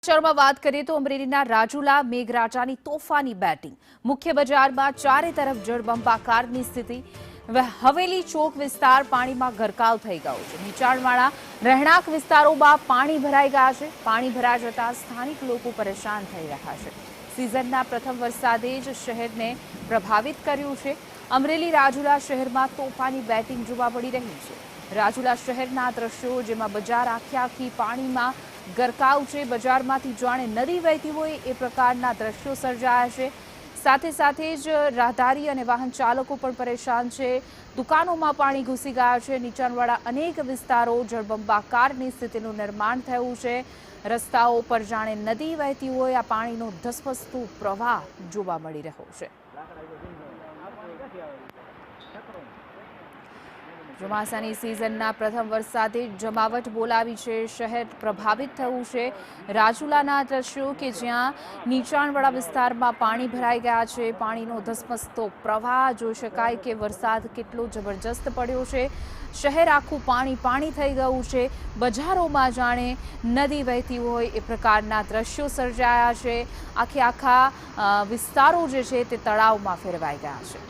શરૂમાં વાત કરીએ તો અમરેલીના રાજુલા મેઘરાજાની તોફાની બેટિંગ મુખ્ય બજારમાં ચારે તરફ જળબંબાકારની સ્થિતિ હવેલી ચોક વિસ્તાર પાણીમાં ગરકાવ થઈ ગયો છે। નીચાણવાળા રહેણાંક વિસ્તારોમાં પાણી ભરાઈ ગયા છે। પાણી ભરાઈ જતા સ્થાનિક લોકો પરેશાન થઈ રહ્યા છે। સિઝનના પ્રથમ વરસાદે જ શહેરને પ્રભાવિત કર્યું છે। અમરેલી રાજુલા શહેરમાં તોફાની બેટિંગ જોવા મળી રહી છે। રાજુલા શહેરના દ્રશ્યો જેમાં બજાર આખી પાણીમાં ગરકાવ છે। બજારમાંથી જાણે નદી વહેતી હોય એ પ્રકારના દ્રશ્યો સર્જાયા છે। સાથે સાથે જ રાહદારી અને વાહન ચાલકો પણ પરેશાન છે। દુકાનોમાં પાણી ઘૂસી ગયા છે। નીચાણવાળા અનેક વિસ્તારો જળબંબાકારની સ્થિતિનું નિર્માણ થયું છે। રસ્તાઓ પર જાણે નદી વહેતી હોય આ પાણીનો ધસમસતો પ્રવાહ જોવા મળી રહ્યો છે। ચોમાસાની સિઝનના પ્રથમ વરસાદે જમાવટ બોલાવી છે। શહેર પ્રભાવિત થયું છે। રાજુલાના દ્રશ્યો કે જ્યાં નીચાણવાળા વિસ્તારમાં પાણી ભરાઈ ગયા છે। પાણીનો ધસમસતો પ્રવાહ જોઈ શકાય કે વરસાદ કેટલો જબરજસ્ત પડ્યો છે। શહેર આખું પાણી થઈ ગયું છે। બજારોમાં જાણે નદી વહેતી હોય એ પ્રકારના દ્રશ્યો સર્જાયા છે। આખા વિસ્તારો જે છે તે તળાવમાં ફેરવાઈ ગયા છે।